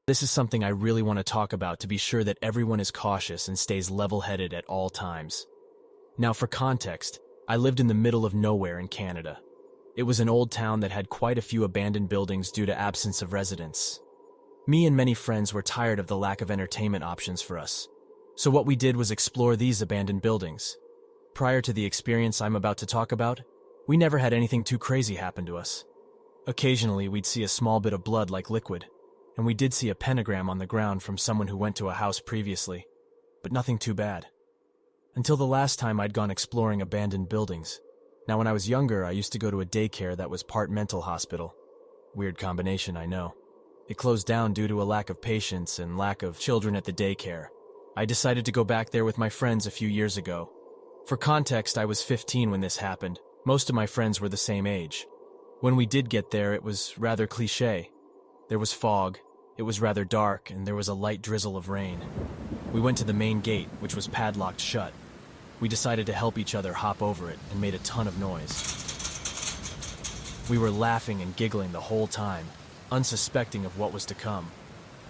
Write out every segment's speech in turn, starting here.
This is something I really want to talk about to be sure that everyone is cautious and stays level-headed at all times. Now, for context, I lived in the middle of nowhere in Canada. It was an old town that had quite a few abandoned buildings due to absence of residents. Me and many friends were tired of the lack of entertainment options for us. So what we did was explore these abandoned buildings. Prior to the experience I'm about to talk about, we never had anything too crazy happen to us. Occasionally, we'd see a small bit of blood like liquid, and we did see a pentagram on the ground from someone who went to a house previously, but nothing too bad. Until the last time I'd gone exploring abandoned buildings. Now, when I was younger, I used to go to a daycare that was part mental hospital. Weird combination, I know. It closed down due to a lack of patients and lack of children at the daycare. I decided to go back there with my friends a few years ago. For context, I was 15 when this happened. Most of my friends were the same age. When we did get there, it was rather cliché. There was fog, it was rather dark, and there was a light drizzle of rain. We went to the main gate, which was padlocked shut. We decided to help each other hop over it and made a ton of noise. We were laughing and giggling the whole time, unsuspecting of what was to come.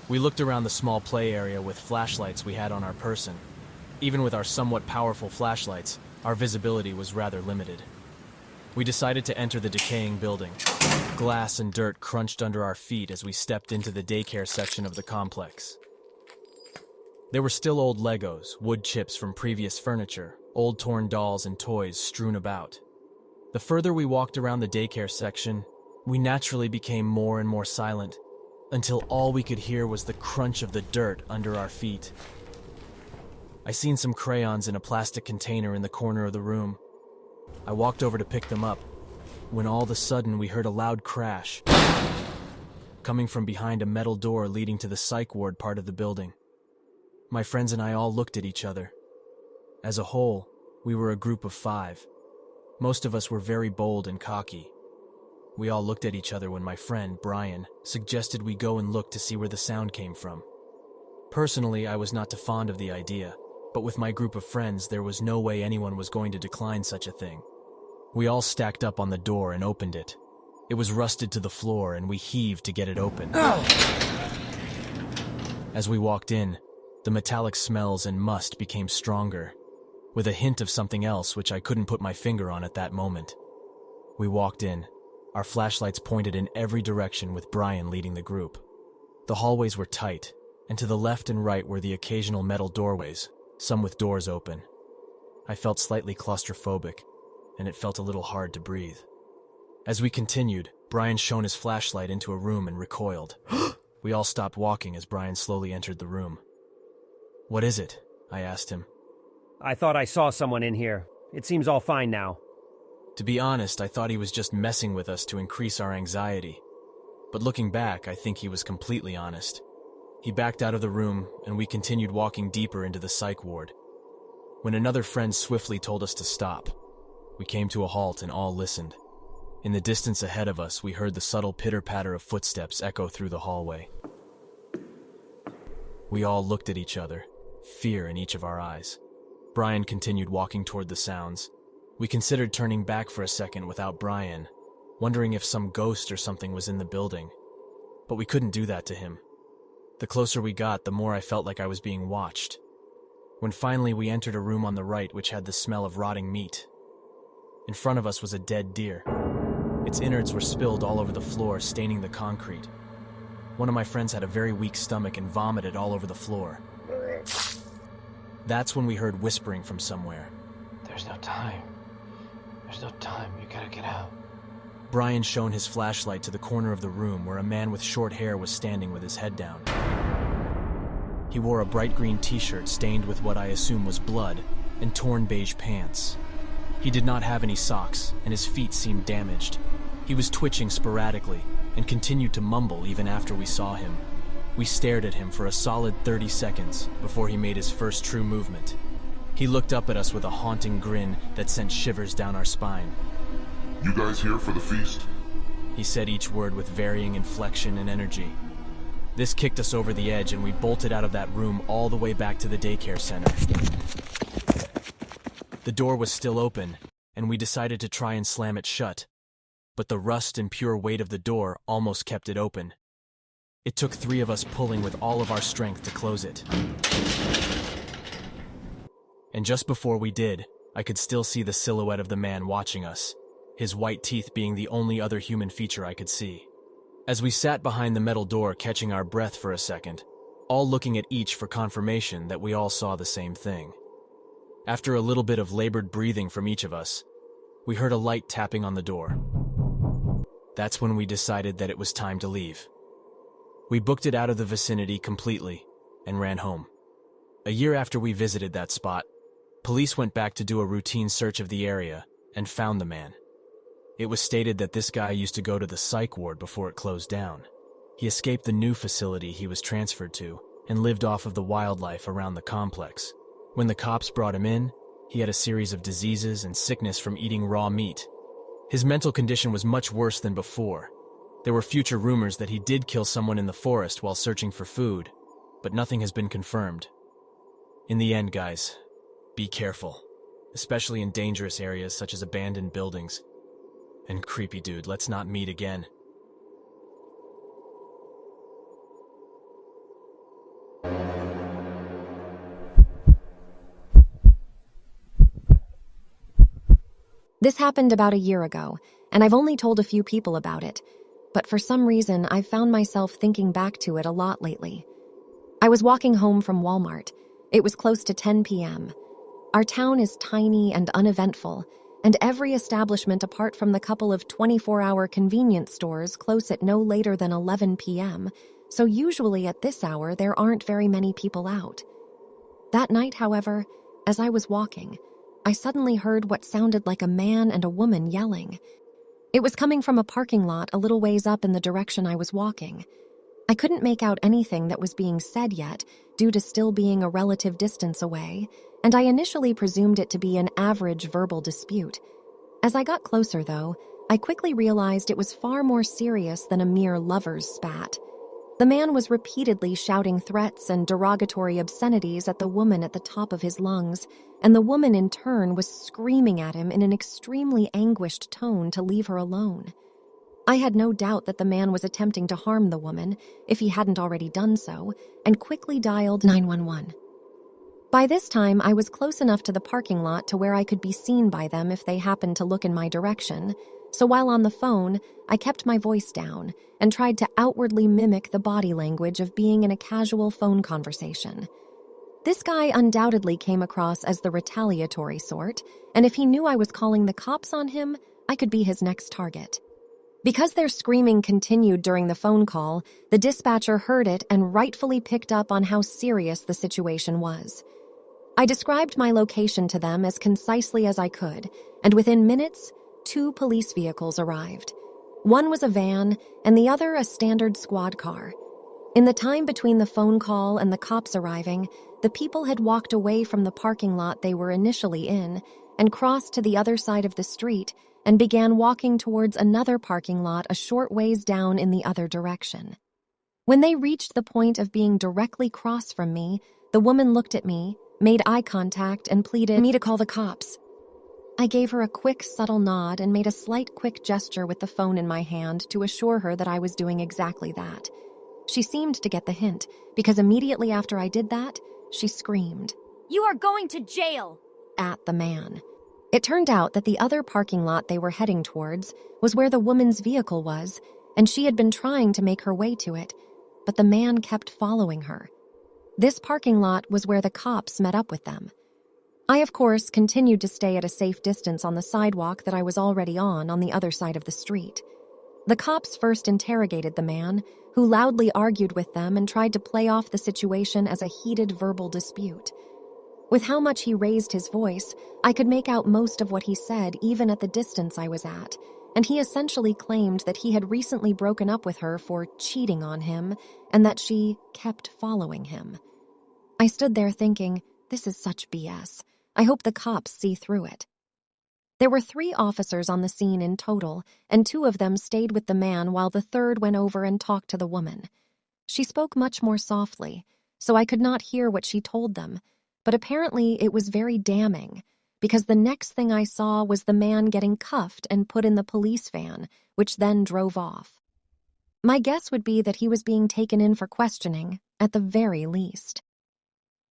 We looked around the small play area with flashlights we had on our person. Even with our somewhat powerful flashlights, our visibility was rather limited. We decided to enter the decaying building. Glass and dirt crunched under our feet as we stepped into the daycare section of the complex. There were still old Legos, wood chips from previous furniture, old torn dolls and toys strewn about. The further we walked around the daycare section, we naturally became more and more silent, until all we could hear was the crunch of the dirt under our feet. I seen some crayons in a plastic container in the corner of the room. I walked over to pick them up, when all of a sudden we heard a loud crash, coming from behind a metal door leading to the psych ward part of the building. My friends and I all looked at each other. As a whole, we were a group of 5. Most of us were very bold and cocky. We all looked at each other when my friend, Brian, suggested we go and look to see where the sound came from. Personally, I was not too fond of the idea, but with my group of friends, there was no way anyone was going to decline such a thing. We all stacked up on the door and opened it. It was rusted to the floor and we heaved to get it open. As we walked in, the metallic smells and must became stronger, with a hint of something else which I couldn't put my finger on at that moment. We walked in, our flashlights pointed in every direction with Brian leading the group. The hallways were tight, and to the left and right were the occasional metal doorways, some with doors open. I felt slightly claustrophobic, and it felt a little hard to breathe. As we continued, Brian shone his flashlight into a room and recoiled. We all stopped walking as Brian slowly entered the room. "What is it?" I asked him. I thought I saw someone in here. It seems all fine now. To be honest, I thought he was just messing with us to increase our anxiety. But looking back, I think he was completely honest. He backed out of the room, and we continued walking deeper into the psych ward. When another friend swiftly told us to stop, we came to a halt and all listened. In the distance ahead of us, we heard the subtle pitter-patter of footsteps echo through the hallway. We all looked at each other, fear in each of our eyes. Brian continued walking toward the sounds. We considered turning back for a second without Brian, wondering if some ghost or something was in the building. But we couldn't do that to him. The closer we got, the more I felt like I was being watched. When finally we entered a room on the right which had the smell of rotting meat. In front of us was a dead deer. Its innards were spilled all over the floor, staining the concrete. One of my friends had a very weak stomach and vomited all over the floor. That's when we heard whispering from somewhere. There's no time. You gotta get out. Brian shone his flashlight to the corner of the room where a man with short hair was standing with his head down. He wore a bright green t-shirt stained with what I assume was blood and torn beige pants. He did not have any socks, and his feet seemed damaged. He was twitching sporadically and continued to mumble even after we saw him. We stared at him for a solid 30 seconds before he made his first true movement. He looked up at us with a haunting grin that sent shivers down our spine. "You guys here for the feast?" He said each word with varying inflection and energy. This kicked us over the edge and we bolted out of that room all the way back to the daycare center. The door was still open, and we decided to try and slam it shut, but the rust and pure weight of the door almost kept it open. It took 3 of us pulling with all of our strength to close it. And just before we did, I could still see the silhouette of the man watching us, his white teeth being the only other human feature I could see. As we sat behind the metal door catching our breath for a second, all looking at each for confirmation that we all saw the same thing. After a little bit of labored breathing from each of us, we heard a light tapping on the door. That's when we decided that it was time to leave. We booked it out of the vicinity completely and ran home. A year after we visited that spot, police went back to do a routine search of the area and found the man. It was stated that this guy used to go to the psych ward before it closed down. He escaped the new facility he was transferred to and lived off of the wildlife around the complex. When the cops brought him in, he had a series of diseases and sickness from eating raw meat. His mental condition was much worse than before. There were future rumors that he did kill someone in the forest while searching for food, but nothing has been confirmed. In the end, guys, be careful, especially in dangerous areas such as abandoned buildings. And creepy dude, let's not meet again. This happened about a year ago, and I've only told a few people about it, but for some reason I've found myself thinking back to it a lot lately. I was walking home from Walmart. It was close to 10 p.m. Our town is tiny and uneventful, and every establishment apart from the couple of 24-hour convenience stores close at no later than 11 p.m., so usually at this hour there aren't very many people out. That night, however, as I was walking, I suddenly heard what sounded like a man and a woman yelling. It was coming from a parking lot a little ways up in the direction I was walking. I couldn't make out anything that was being said yet, due to still being a relative distance away, and I initially presumed it to be an average verbal dispute. As I got closer, though, I quickly realized it was far more serious than a mere lover's spat. The man was repeatedly shouting threats and derogatory obscenities at the woman at the top of his lungs, and the woman in turn was screaming at him in an extremely anguished tone to leave her alone. I had no doubt that the man was attempting to harm the woman, if he hadn't already done so, and quickly dialed 911. By this time, I was close enough to the parking lot to where I could be seen by them if they happened to look in my direction, so while on the phone, I kept my voice down and tried to outwardly mimic the body language of being in a casual phone conversation. This guy undoubtedly came across as the retaliatory sort, and if he knew I was calling the cops on him, I could be his next target. Because their screaming continued during the phone call, the dispatcher heard it and rightfully picked up on how serious the situation was. I described my location to them as concisely as I could, and within minutes, 2 police vehicles arrived. One was a van, and the other a standard squad car. In the time between the phone call and the cops arriving, the people had walked away from the parking lot they were initially in and crossed to the other side of the street and began walking towards another parking lot a short ways down in the other direction. When they reached the point of being directly across from me, the woman looked at me, made eye contact, and pleaded me to call the cops. I gave her a quick, subtle nod and made a slight, quick gesture with the phone in my hand to assure her that I was doing exactly that. She seemed to get the hint, because immediately after I did that, she screamed, "You are going to jail!" at the man. It turned out that the other parking lot they were heading towards was where the woman's vehicle was, and she had been trying to make her way to it, but the man kept following her. This parking lot was where the cops met up with them. I, of course, continued to stay at a safe distance on the sidewalk that I was already on the other side of the street. The cops first interrogated the man, who loudly argued with them and tried to play off the situation as a heated verbal dispute. With how much he raised his voice, I could make out most of what he said even at the distance I was at, and he essentially claimed that he had recently broken up with her for cheating on him and that she kept following him. I stood there thinking, this is such BS. I hope the cops see through it. There were 3 officers on the scene in total, and 2 of them stayed with the man while the 3rd went over and talked to the woman. She spoke much more softly, so I could not hear what she told them, but apparently it was very damning, because the next thing I saw was the man getting cuffed and put in the police van, which then drove off. My guess would be that he was being taken in for questioning, at the very least.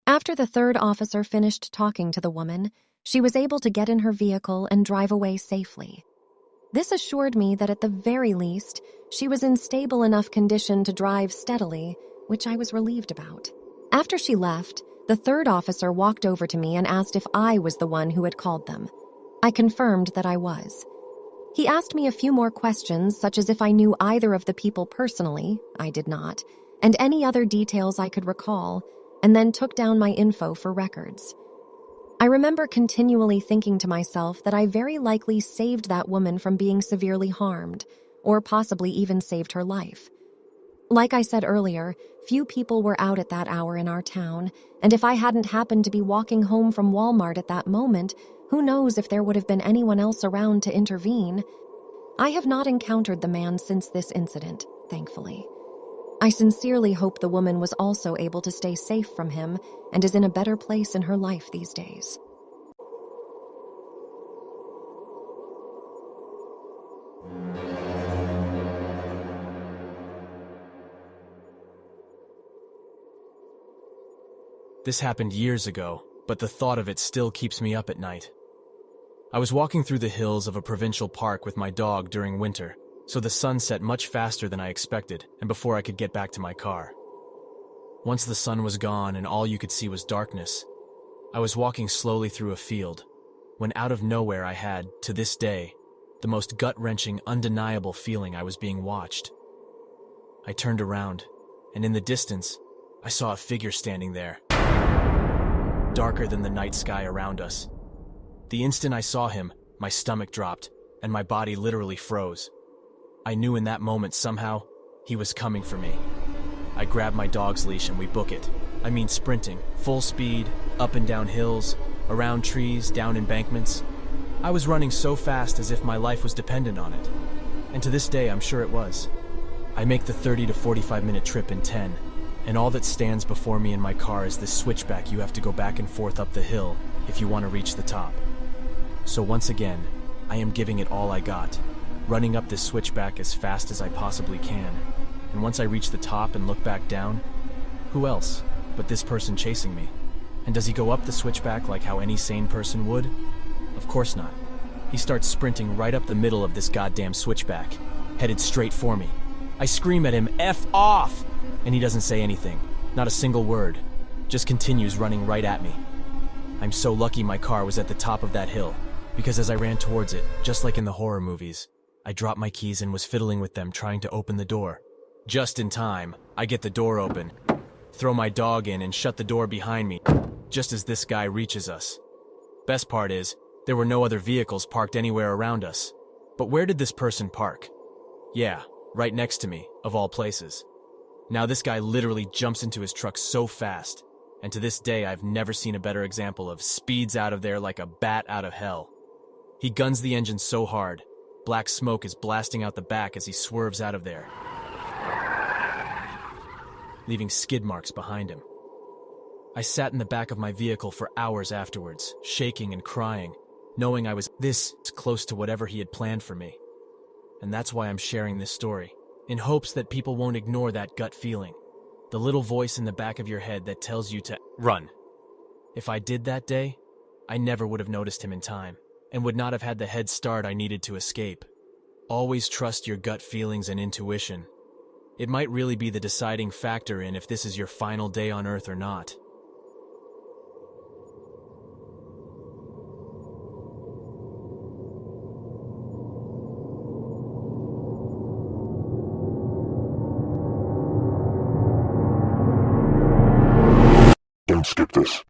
After the third officer finished talking to the woman, she was able to get in her vehicle and drive away safely. This assured me that at the very least, she was in stable enough condition to drive steadily, which I was relieved about. After she left, the third officer walked over to me and asked if I was the one who had called them. I confirmed that I was. He asked me a few more questions, such as if I knew either of the people personally, I did not, and any other details I could recall, and then took down my info for records. I remember continually thinking to myself that I very likely saved that woman from being severely harmed, or possibly even saved her life. Like I said earlier, few people were out at that hour in our town, and if I hadn't happened to be walking home from Walmart at that moment, who knows if there would have been anyone else around to intervene. I have not encountered the man since this incident, thankfully. I sincerely hope the woman was also able to stay safe from him and is in a better place in her life these days. This happened years ago, but the thought of it still keeps me up at night. I was walking through the hills of a provincial park with my dog during winter, so the sun set much faster than I expected and before I could get back to my car. Once the sun was gone and all you could see was darkness, I was walking slowly through a field, when out of nowhere I had, to this day, the most gut-wrenching, undeniable feeling I was being watched. I turned around, and in the distance, I saw a figure standing there, darker than the night sky around us. The instant I saw him, my stomach dropped, and my body literally froze. I knew in that moment somehow, he was coming for me. I grabbed my dog's leash and we book it. I mean sprinting, full speed, up and down hills, around trees, down embankments. I was running so fast as if my life was dependent on it. And to this day, I'm sure it was. I make the 30 to 45-minute trip in 10, and all that stands before me in my car is this switchback you have to go back and forth up the hill if you want to reach the top. So once again, I am giving it all I got, running up this switchback as fast as I possibly can. And once I reach the top and look back down, who else but this person chasing me? And does he go up the switchback like how any sane person would? Of course not. He starts sprinting right up the middle of this goddamn switchback, headed straight for me. I scream at him, "F off!" And he doesn't say anything, not a single word, just continues running right at me. I'm so lucky my car was at the top of that hill, because as I ran towards it, just like in the horror movies, I dropped my keys and was fiddling with them trying to open the door. Just in time, I get the door open, throw my dog in and shut the door behind me, just as this guy reaches us. Best part is, there were no other vehicles parked anywhere around us. But where did this person park? Yeah, right next to me, of all places. Now this guy literally jumps into his truck so fast, and to this day I've never seen a better example of speeds out of there like a bat out of hell. He guns the engine so hard, black smoke is blasting out the back as he swerves out of there, leaving skid marks behind him. I sat in the back of my vehicle for hours afterwards, shaking and crying, knowing I was this close to whatever he had planned for me. And that's why I'm sharing this story, in hopes that people won't ignore that gut feeling, the little voice in the back of your head that tells you to run. If I did that day, I never would have noticed him in time, and would not have had the head start I needed to escape. Always trust your gut feelings and intuition. It might really be the deciding factor in if this is your final day on Earth or not. Don't skip this.